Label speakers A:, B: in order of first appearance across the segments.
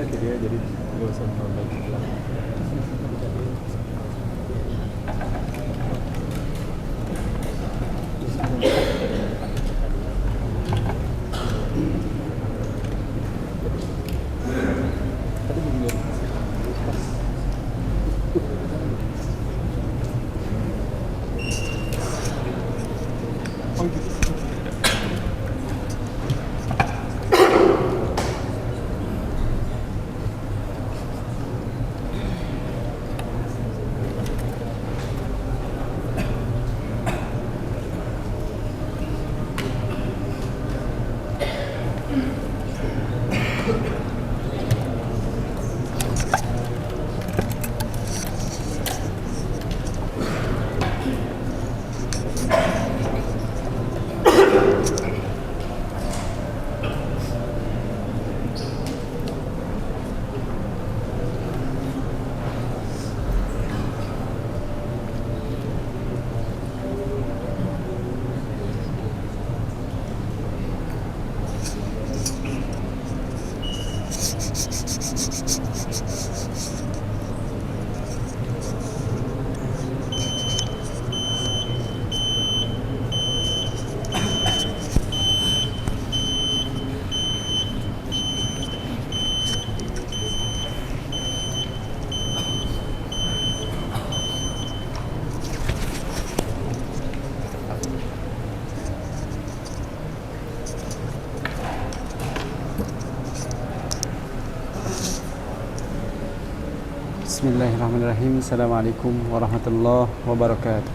A: ingat dia jadi nggak usah nonton ulang. Tadi belum pas. Oh gitu. Bismillahirrahmanirrahim. Assalamualaikum warahmatullahi wabarakatuh.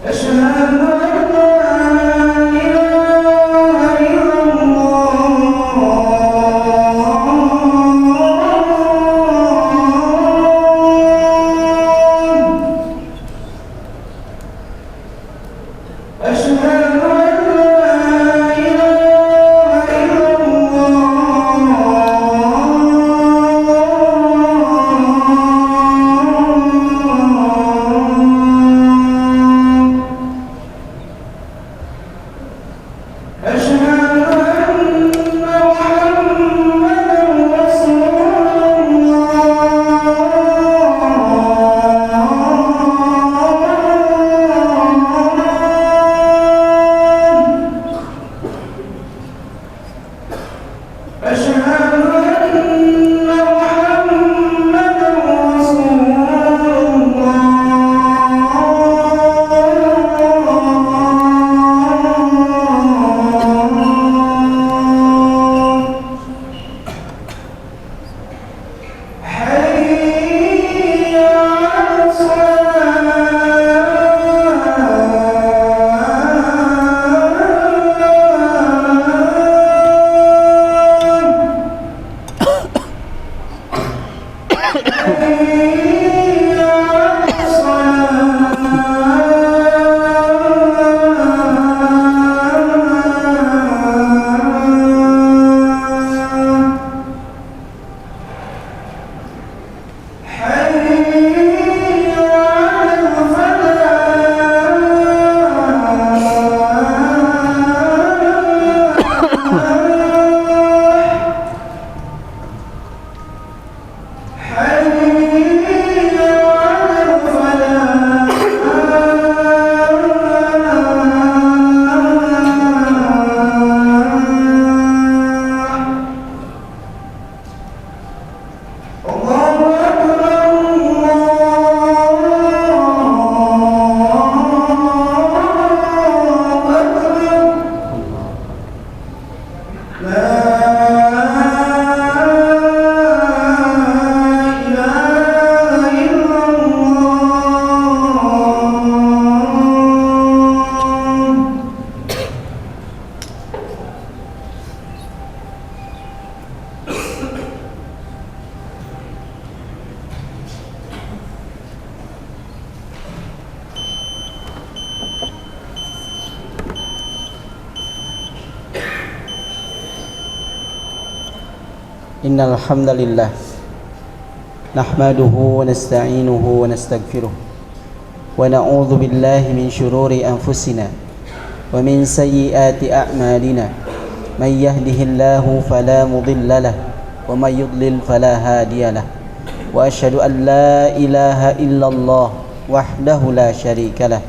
B: أشهد أن لا إله Innal hamdalillah nahmaduhu wa nasta'inuhu wa nastaghfiruh wa na'udzu billahi min shururi anfusina wa min sayyiati a'malina may yahdihillahu fala mudilla lahu wa may yudlil fala hadiya lahu wa asyhadu an la ilaha illallah wahdahu la syarika lahu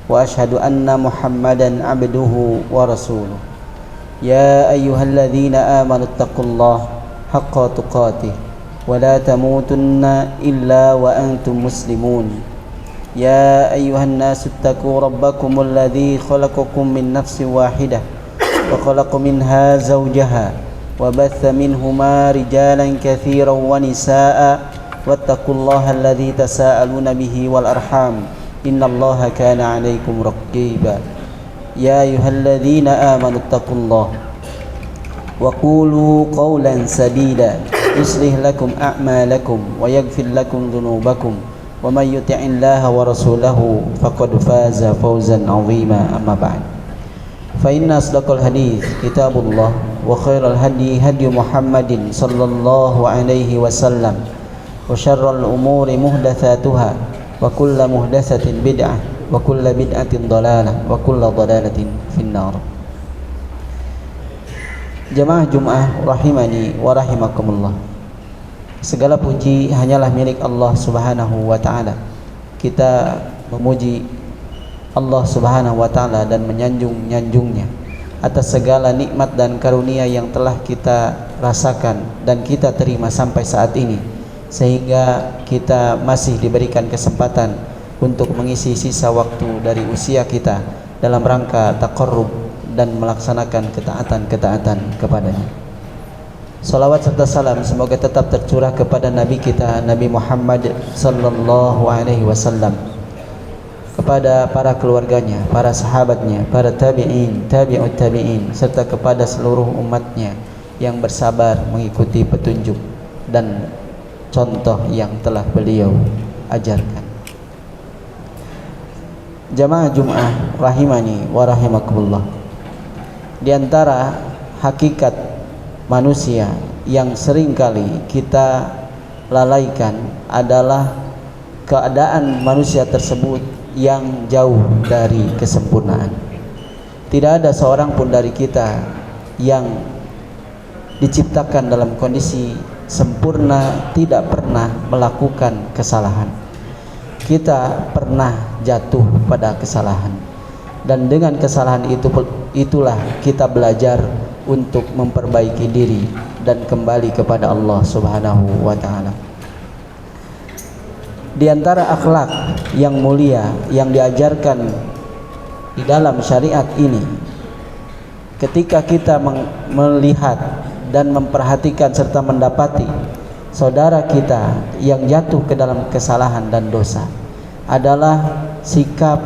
B: wa asyhadu anna Muhammadan abduhu wa rasuluh. Ya ayyuhalladzina amanu taqullaha haqqa tuqatih wa la tamutunna illa wa antum muslimun. Ya ayyuhan nasu ittaqu rabbakumul ladzi khalaqakum min nafsin wahidah wa khalaqa minha zawjaha wa batha minhuma rijalan katsiran wa nisaa'a wattaqullaha alladzi tasaaluna bihi wal arham innallaha kana 'alaikum raqiba. Ya ayyuhalladzina amanu taqullaha wa qulu qawlan sadida yuslih lakum a'malakum wa yaghfir lakum dhunubakum wa may yuti'illaha wa rasulahu faqad faza fawzan 'azima. Amma ba'd, fa inna asdaqal hadits kitabullah wa khairal hadi hadi Muhammadin sallallahu alaihi wasallam wa syarral umuri muhdatsatuha wa kullu muhdatsatin bid'ah wa kullu bid'atin dhalalah wa kullu dhalalatin finnar. Jamaah Jumat rahimani wa rahimakumullah. Segala puji hanyalah milik Allah Subhanahu wa taala. Kita memuji Allah Subhanahu wa taala dan menyanjung-nyanjungnya atas segala nikmat dan karunia yang telah kita rasakan dan kita terima sampai saat ini, sehingga kita masih diberikan kesempatan untuk mengisi sisa waktu dari usia kita dalam rangka taqarrub dan melaksanakan ketaatan-ketaatan kepadanya. Salawat serta salam semoga tetap tercurah kepada Nabi kita Nabi Muhammad sallallahu alaihi wasallam, kepada para keluarganya, para sahabatnya, para tabi'in, tabi'ut tabi'in, serta kepada seluruh umatnya yang bersabar mengikuti petunjuk dan contoh yang telah beliau ajarkan. Jamaah Jum'ah rahimani wa rahimakumullah. Di antara hakikat manusia yang seringkali kita lalaikan adalah keadaan manusia tersebut yang jauh dari kesempurnaan. Tidak ada seorang pun dari kita yang diciptakan dalam kondisi sempurna, tidak pernah melakukan kesalahan. Kita pernah jatuh pada kesalahan, dan dengan kesalahan itulah kita belajar untuk memperbaiki diri dan kembali kepada Allah Subhanahu wa taala. Di antara akhlak yang mulia yang diajarkan di dalam syariat ini, ketika kita melihat dan memperhatikan serta mendapati saudara kita yang jatuh ke dalam kesalahan dan dosa, adalah sikap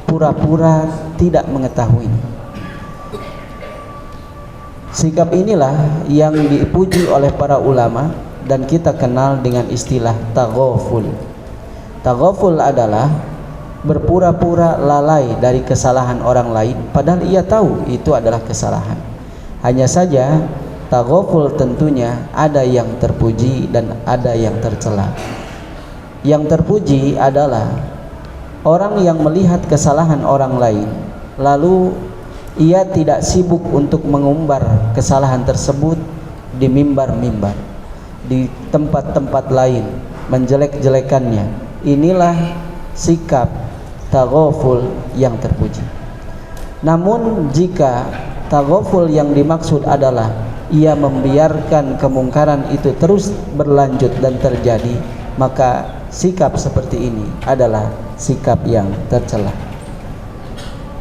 B: pura-pura tidak mengetahui. Sikap inilah yang dipuji oleh para ulama dan kita kenal dengan istilah taghaful. Taghaful adalah berpura-pura lalai dari kesalahan orang lain padahal ia tahu itu adalah kesalahan. Hanya saja taghaful tentunya ada yang terpuji dan ada yang tercela. Yang terpuji adalah orang yang melihat kesalahan orang lain lalu ia tidak sibuk untuk mengumbar kesalahan tersebut di mimbar-mimbar, di tempat-tempat lain, menjelek-jelekannya. Inilah sikap taghaful yang terpuji. Namun jika taghaful yang dimaksud adalah ia membiarkan kemungkaran itu terus berlanjut dan terjadi, maka sikap seperti ini adalah sikap yang tercela.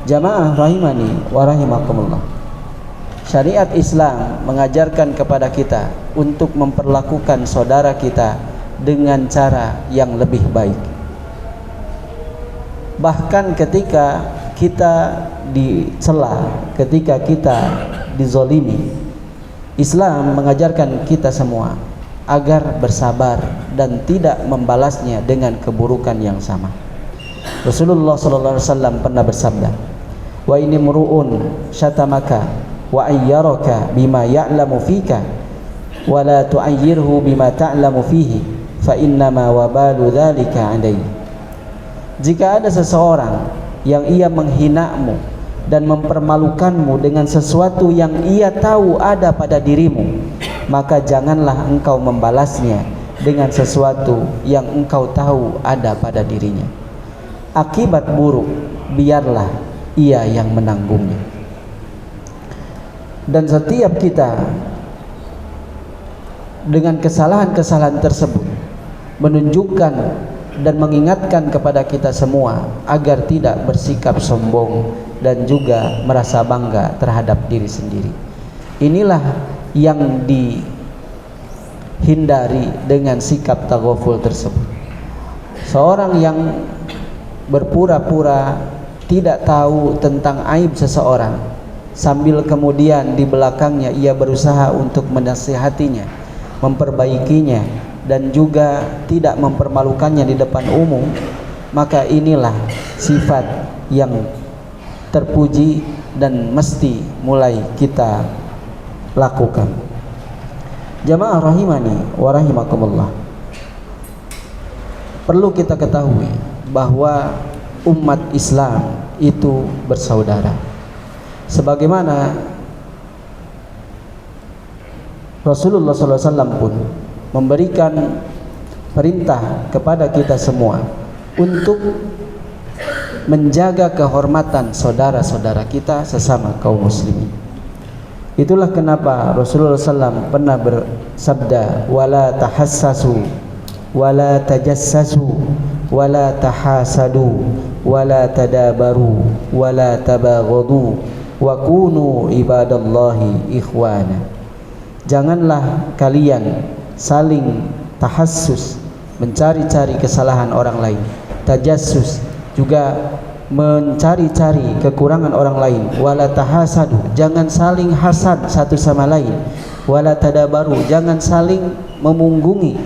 B: Jamaah rahimani wa rahimakumullah. Syariat Islam mengajarkan kepada kita untuk memperlakukan saudara kita dengan cara yang lebih baik. Bahkan ketika kita dicela, ketika kita dizolimi, Islam mengajarkan kita semua agar bersabar dan tidak membalasnya dengan keburukan yang sama. Rasulullah sallallahu alaihi wasallam pernah bersabda, "Wa ini mur'un syatamaka wa ayyaraka bima ya'lamu fika wa la tu'ayyirhu bima ta'lamu fihi fa innama wabalu dzalika 'alayhi. Jika ada seseorang yang ia menghinamu dan mempermalukanmu dengan sesuatu yang ia tahu ada pada dirimu, maka janganlah engkau membalasnya dengan sesuatu yang engkau tahu ada pada dirinya. Akibat buruk biarlah ia yang menanggungnya. Dan setiap kita dengan kesalahan-kesalahan tersebut menunjukkan dan mengingatkan kepada kita semua agar tidak bersikap sombong dan juga merasa bangga terhadap diri sendiri. Inilah yang dihindari dengan sikap taghaful tersebut. Seorang yang berpura-pura tidak tahu tentang aib seseorang, sambil kemudian di belakangnya ia berusaha untuk menasihatinya, memperbaikinya, dan juga tidak mempermalukannya di depan umum, maka inilah sifat yang terpuji dan mesti mulai kita lakukan. Jamaah rahimani wa rahimakumullah, perlu kita ketahui bahwa umat Islam itu bersaudara. Sebagaimana Rasulullah SAW pun memberikan perintah kepada kita semua untuk menjaga kehormatan saudara-saudara kita sesama kaum muslimin. Itulah kenapa Rasulullah SAW pernah bersabda, wala tahassasu wala tajassasu wala tahasadu wala tadabaru wala tabaghadu wa kunu ibadallahi ikhwana. Janganlah kalian saling tahassus, mencari-cari kesalahan orang lain, tajassus, juga mencari-cari kekurangan orang lain, wala tahasadu, jangan saling hasad satu sama lain, wala tadabaru, jangan saling memunggungi,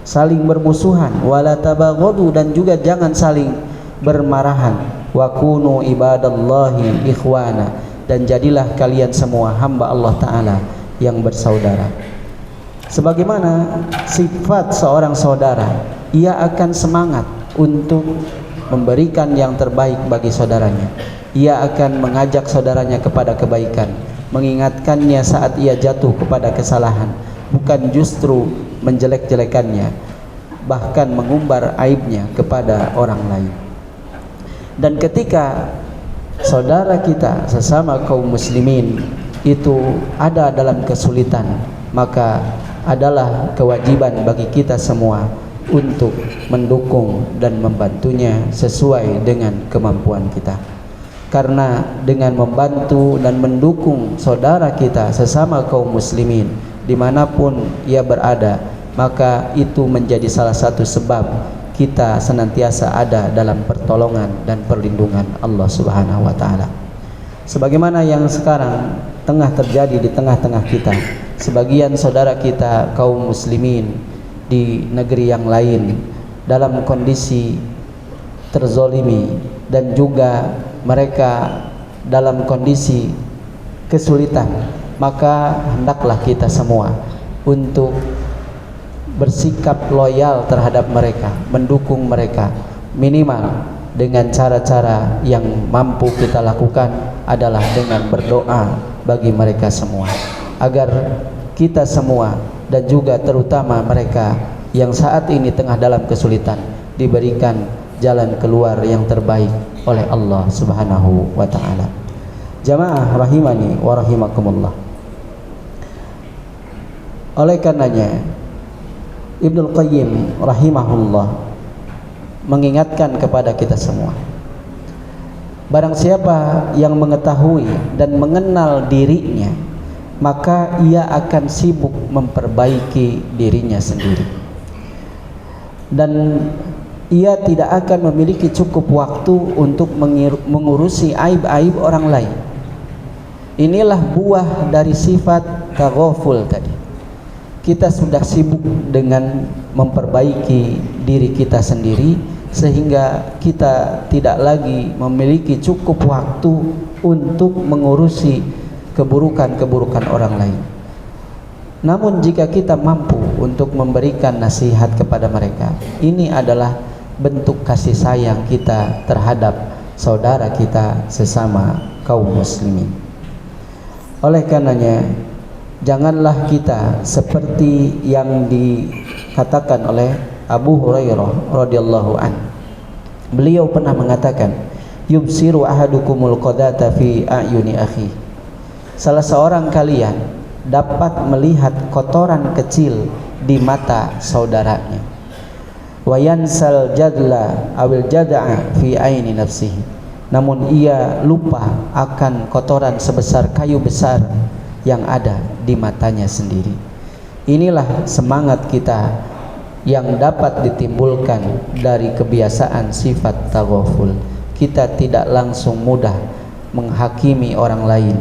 B: saling bermusuhan, wala tabaghadu, dan juga jangan saling bermarahan, wa kunu ibadallahi ikhwana, dan jadilah kalian semua hamba Allah Ta'ala yang bersaudara. Sebagaimana sifat seorang saudara, ia akan semangat untuk memberikan yang terbaik bagi saudaranya. Ia akan mengajak saudaranya kepada kebaikan, mengingatkannya saat ia jatuh kepada kesalahan, bukan justru menjelek-jelekannya, bahkan mengumbar aibnya kepada orang lain. Dan ketika saudara kita sesama kaum muslimin itu ada dalam kesulitan, maka adalah kewajiban bagi kita semua untuk mendukung dan membantunya sesuai dengan kemampuan kita. Karena dengan membantu dan mendukung saudara kita sesama kaum muslimin dimanapun ia berada, maka itu menjadi salah satu sebab kita senantiasa ada dalam pertolongan dan perlindungan Allah Subhanahu wa Ta'ala. Sebagaimana yang sekarang tengah terjadi di tengah-tengah kita, sebagian saudara kita kaum muslimin di negeri yang lain dalam kondisi terzolimi dan juga mereka dalam kondisi kesulitan, maka hendaklah kita semua untuk bersikap loyal terhadap mereka, mendukung mereka, minimal dengan cara-cara yang mampu kita lakukan adalah dengan berdoa bagi mereka semua, agar kita semua dan juga terutama mereka yang saat ini tengah dalam kesulitan diberikan jalan keluar yang terbaik oleh Allah Subhanahu wa Ta'ala. Jamaah rahimani wa rahimakumullah, oleh karenanya Ibnul Qayyim rahimahullah mengingatkan kepada kita semua, barang siapa yang mengetahui dan mengenal dirinya, maka ia akan sibuk memperbaiki dirinya sendiri, dan ia tidak akan memiliki cukup waktu untuk mengurusi aib-aib orang lain. Inilah buah dari sifat taghaful tadi. Kita sudah sibuk dengan memperbaiki diri kita sendiri, sehingga kita tidak lagi memiliki cukup waktu untuk mengurusi keburukan-keburukan orang lain. Namun jika kita mampu untuk memberikan nasihat kepada mereka, ini adalah bentuk kasih sayang kita terhadap saudara kita sesama kaum muslimin. Oleh karenanya, janganlah kita seperti yang dikatakan oleh Abu Hurairah radhiyallahu an. Beliau pernah mengatakan, yubsiru ahadukumul qadata fi a'yuni akhi. Salah seorang kalian dapat melihat kotoran kecil di mata saudaranya. Wa yansal jadla awil jada'a fi aini nafsihi. Namun ia lupa akan kotoran sebesar kayu besar yang ada di matanya sendiri. Inilah semangat kita yang dapat ditimbulkan dari kebiasaan sifat taghaful. Kita tidak langsung mudah menghakimi orang lain.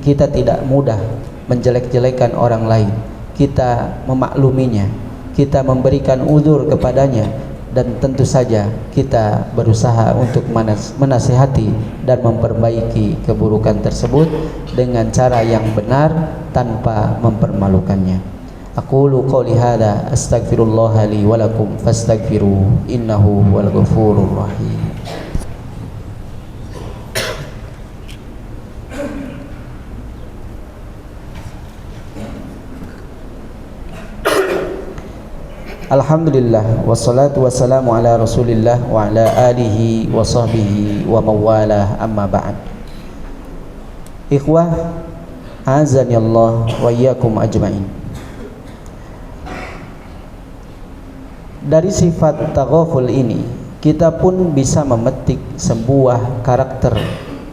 B: Kita tidak mudah menjelek-jelekan orang lain. Kita memakluminya, kita memberikan uzur kepadanya, dan tentu saja kita berusaha untuk menasihati dan memperbaiki keburukan tersebut dengan cara yang benar tanpa mempermalukannya. Aqulu qouli hadza astaghfirullah li wa lakum fastaghfiruhu innahu huwal ghafurur rahim. Alhamdulillah wassalatu wassalamu ala Rasulillah wa ala alihi wa sahbihi wa mawalah, amma ba'd. Ikhwah azani Allah wa iyyakum ajmain. Dari sifat taghaful ini kita pun bisa memetik sebuah karakter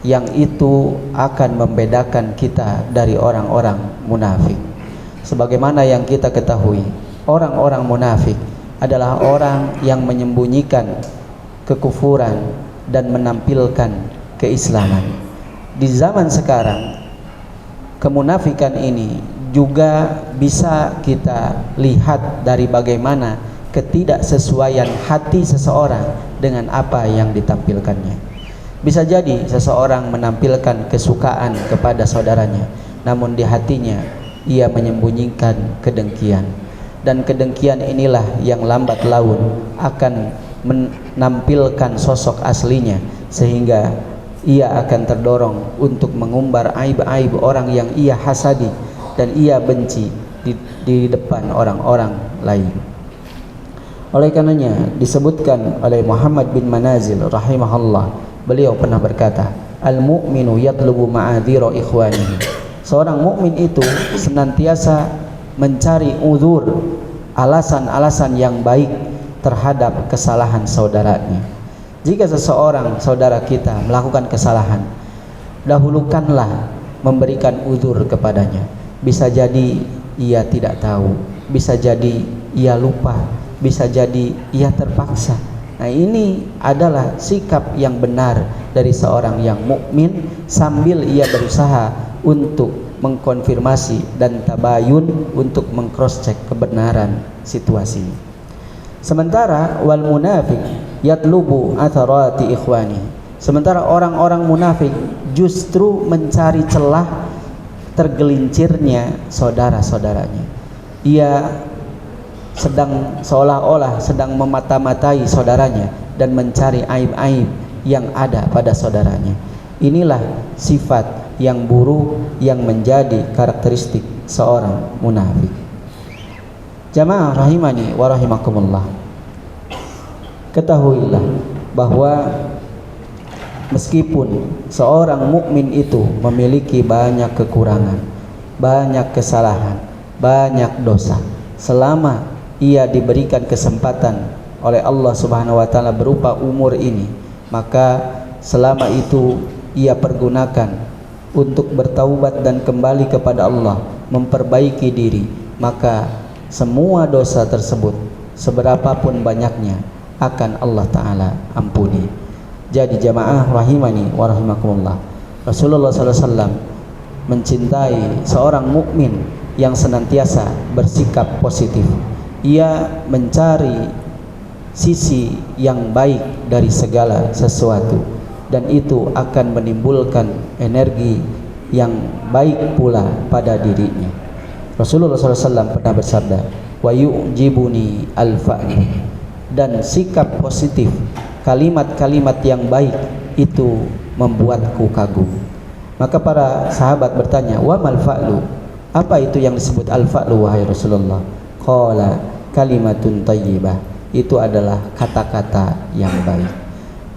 B: yang itu akan membedakan kita dari orang-orang munafik. Sebagaimana yang kita ketahui, orang-orang munafik adalah orang yang menyembunyikan kekufuran dan menampilkan keislaman. Di zaman sekarang, kemunafikan ini juga bisa kita lihat dari bagaimana ketidaksesuaian hati seseorang dengan apa yang ditampilkannya. Bisa jadi seseorang menampilkan kesukaan kepada saudaranya, namun di hatinya ia menyembunyikan kedengkian. Dan kedengkian inilah yang lambat laun akan menampilkan sosok aslinya, sehingga ia akan terdorong untuk mengumbar aib-aib orang yang ia hasadi dan ia benci di depan orang-orang lain. Oleh karenanya disebutkan oleh Muhammad bin Manazil rahimahullah, beliau pernah berkata, al-mu'minu yatlubu ma'adhira ikhwanihi. Seorang mukmin itu senantiasa mencari uzur, alasan-alasan yang baik terhadap kesalahan saudaranya. Jika seseorang saudara kita melakukan kesalahan, dahulukanlah memberikan uzur kepadanya. Bisa jadi ia tidak tahu, bisa jadi ia lupa, bisa jadi ia terpaksa. Nah, ini adalah sikap yang benar dari seorang yang mukmin, sambil ia berusaha untuk mengkonfirmasi dan tabayun untuk mengcross check kebenaran situasi. Sementara wal munafik yatlubu atharati ikhwani. Sementara orang-orang munafik justru mencari celah tergelincirnya saudara-saudaranya. Ia sedang seolah-olah sedang memata-matai saudaranya dan mencari aib-aib yang ada pada saudaranya. Inilah sifat yang buruk yang menjadi karakteristik seorang munafik. Jamaah rahimani wa rahimakumullah, ketahuilah bahwa meskipun seorang mukmin itu memiliki banyak kekurangan, banyak kesalahan, banyak dosa, selama ia diberikan kesempatan oleh Allah Subhanahu wa taala berupa umur ini, maka selama itu ia pergunakan untuk bertaubat dan kembali kepada Allah, memperbaiki diri, maka semua dosa tersebut seberapapun banyaknya akan Allah Ta'ala ampuni. Jadi jamaah rahimani wa rahimakumullah, Rasulullah SAW mencintai seorang mukmin yang senantiasa bersikap positif. Ia mencari sisi yang baik dari segala sesuatu, dan itu akan menimbulkan energi yang baik pula pada dirinya. Rasulullah SAW pernah bersabda, wa yu'jibuni al-fa'lu, dan sikap positif, kalimat-kalimat yang baik itu membuatku kagum. Maka para sahabat bertanya, wa mal fa'lu, apa itu yang disebut al-fa'lu wahai Rasulullah? Qala kalimatun thayyibah, itu adalah kata-kata yang baik.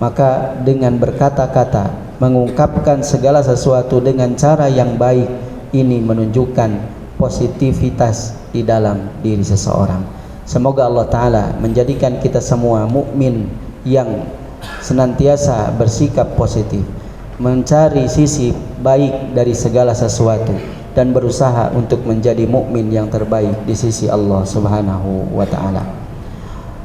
B: Maka dengan berkata-kata, mengungkapkan segala sesuatu dengan cara yang baik, ini menunjukkan positivitas di dalam diri seseorang. Semoga Allah Ta'ala menjadikan kita semua mukmin yang senantiasa bersikap positif, mencari sisi baik dari segala sesuatu, dan berusaha untuk menjadi mukmin yang terbaik di sisi Allah Subhanahu wa Ta'ala.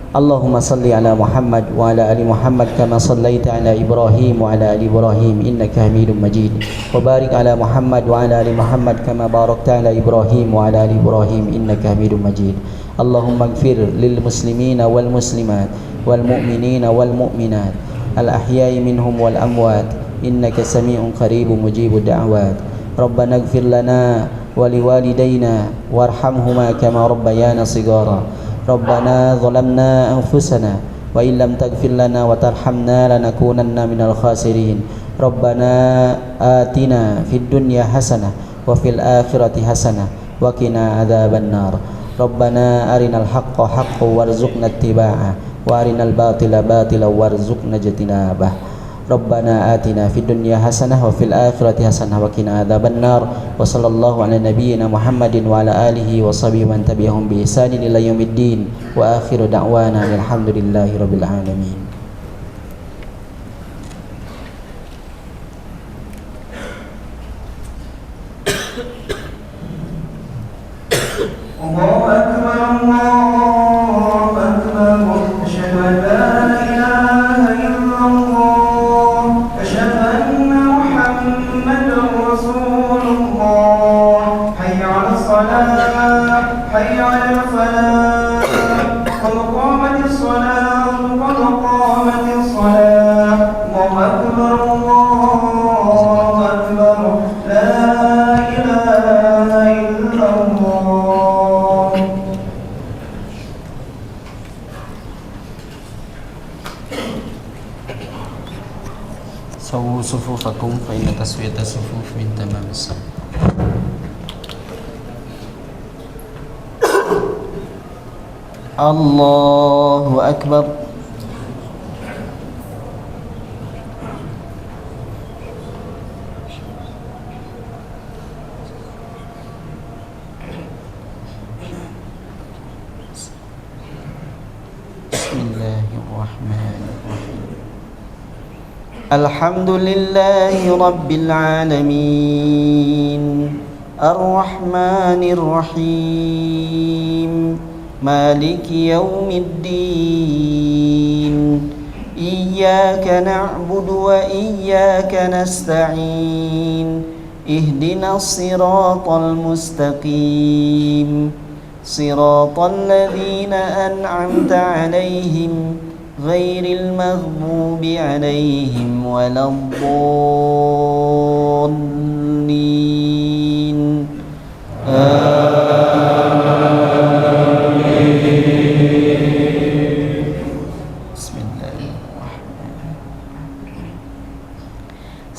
B: Allahumma salli ala Muhammad wa ala ali Muhammad kama sallaita ala Ibrahim wa ala ali Ibrahim innaka Hamidum Majid, wa barik ala Muhammad wa ala ali Muhammad kama barakta ala Ibrahim wa ala ali Ibrahim innaka Hamidum Majid. Allahumma ighfir lil muslimina wal muslimat wal mu'minina wal mu'minat al ahya'i minhum wal amwat innaka sami'un qaribun mujibud da'wat. Rabbana ighfir lana wa liwalidayna warhamhuma kama rabbayana shigara. Rabbana zalamna anfusana wa illam taghfir lana wa tarhamna lanakunanna minal khasirin. Rabbana atina fid dunya hasanah wa fil akhirati hasanah wa qina adzaban nar. Rabbana arinal haqqa haqqan warzuqna ittiba'ah wa arinal batila batilan warzuqna ijtinabah. Rabbana atina fid dunya hasanah wa fil akhirati hasanah wa qina adzaban nar. Wa sallallahu ala nabiyyina Muhammadin wa ala alihi wa sahbihi man tabi'ahum bi ihsanin ila yaumiddin. Wa akhiru da'wana alhamdulillahi rabbil alamin.
C: Allahu akbar, Allahu akbar, asyhadu an la ilaha illallah, asyhadu anna Muhammadar Rasulullah. Hayya 'alas salah, hayya 'alal falah, qad qamatis salah, qad qamatis salah. Allahu akbar, Allahu akbar, la ilaha illallah.
B: Sawu sufufakum fa inna taswiyata sufuf min tamamis salat. Allahu akbar. Bismillahirrahmanirrahim. Alhamdulillahi rabbil alamin, arrahmanir rahim, maliki yaumiddin. Iyyaka na'budu wa iyyaka nasta'in. Ihdinas siratal mustaqim, siratal ladzina an'amta 'alaihim ghairil maghdubi 'alaihim waladdallin.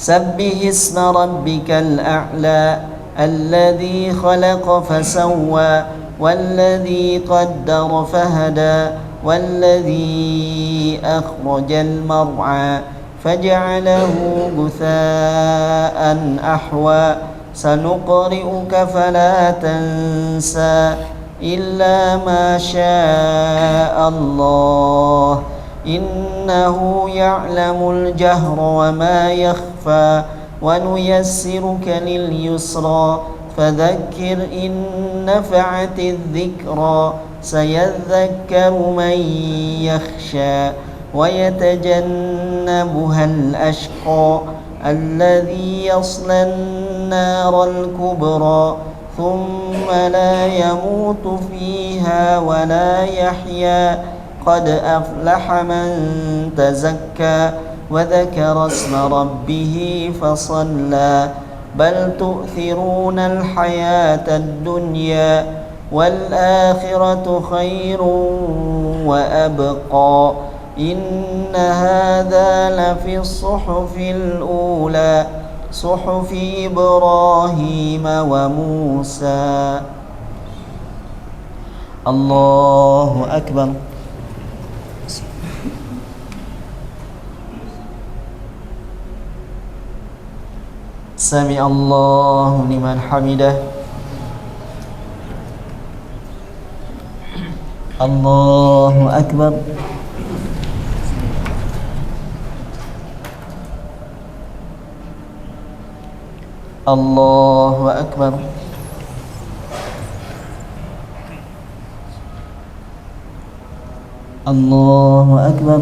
B: Sabbih isma rabbikal a'la alladhi khalaqa fasawwa walladhi qaddara fahada walladhi akhrajal mar'a faj'alahu ghutha'an ahwa. Sanuqri'uka fala tansa illa ma syaa Allah. Innahu ya'lamul jahra wa ma yakhfa wa nuyassiruka lil yusra fadhakkir in nafa'ati dhikra sayadhakkaru man yakhsha wa yatajannabuha al-ashqa alladhi yasla an-nara al-kubra thumma la yamutu fiha wa la yahya. Qad aflaha man tazakka wa dhakara isma rabbih fasalla. بل تؤثرون الحياة الدنيا والآخرة خير وأبقى إن هذا لفي الصحف الأولى صحف إبراهيم وموسى. الله أكبر. سمع الله لمن حمده. الله أكبر. الله أكبر. الله أكبر.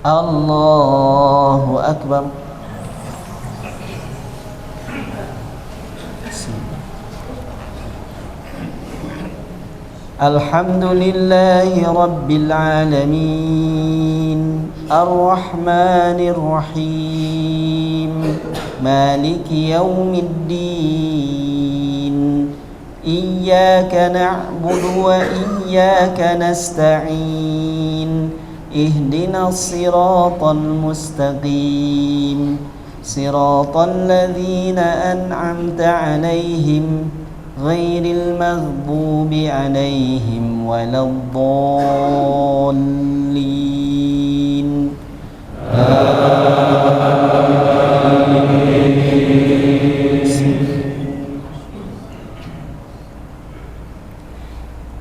B: الله أكبر. الحمد لله رب العالمين الرحمن الرحيم مالك يوم الدين إياك نعبد وإياك نستعين اهدنا الصراط المستقيم صراط الذين أنعمت عليهم غير المغضوب عليهم ولا الضالين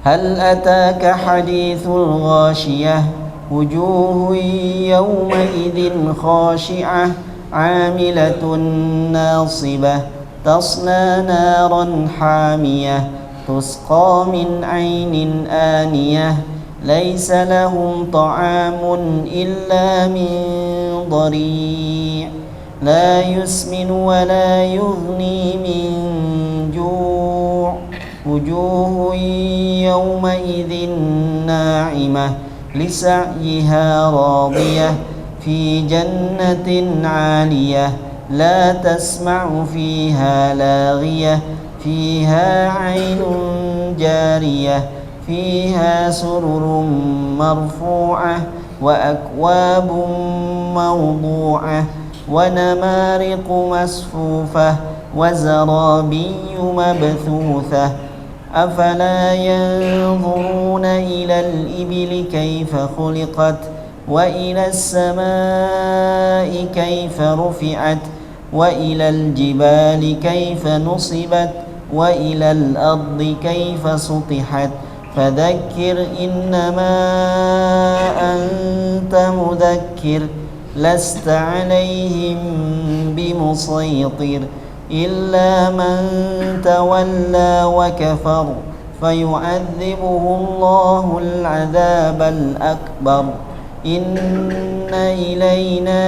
B: هل أتاك حديث الغاشية وجوه يومئذ خاشعة عاملة ناصبة تصلى نارا حامية تسقى من عين آنية ليس لهم طعام إلا من ضريع لا يسمن ولا يغني من جوع وجوه يومئذ ناعمة لسعيها راضية في جنة عالية لا تسمع فيها لاغية فيها عين جارية فيها سرر مرفوعة وأكواب موضوعة ونمارق مسفوفة وزرابي مبثوثة أفلا ينظرون إلى الإبل كيف خلقت وإلى السماء كيف رفعت وإلى الجبال كيف نصبت وإلى الأرض كيف سطحت فذكر إنما أنت مذكر لست عليهم بمسيطر إلا من تولى وكفر فيعذبه الله العذاب الأكبر إن إلينا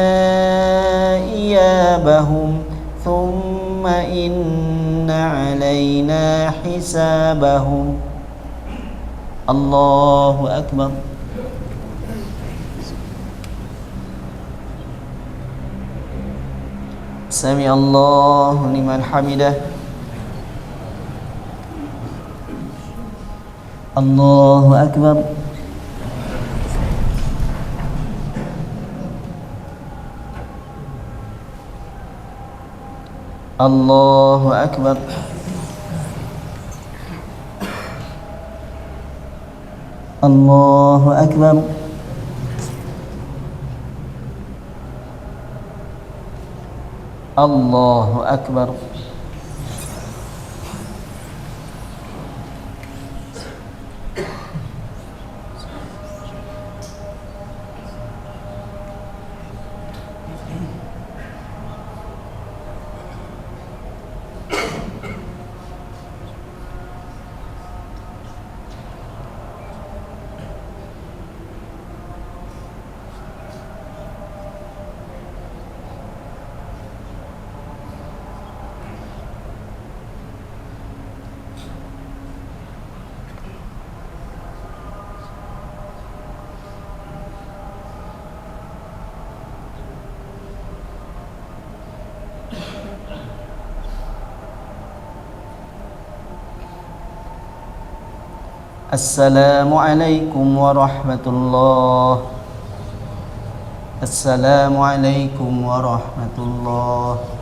B: إيابهم ثم إن علينا حسابهم. الله أكبر. سمع الله لمن حمده. الله أكبر. الله أكبر. الله أكبر. الله أكبر. Assalamualaikum warahmatullahi. Assalamualaikum warahmatullahi.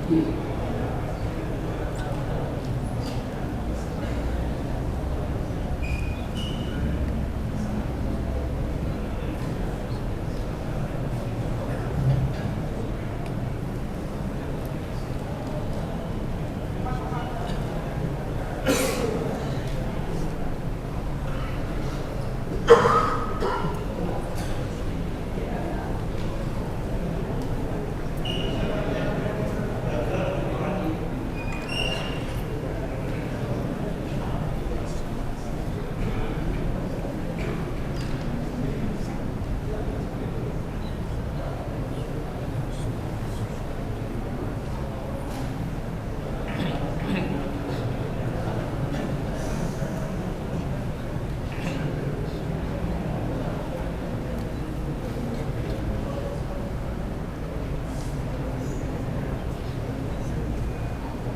D: Iya.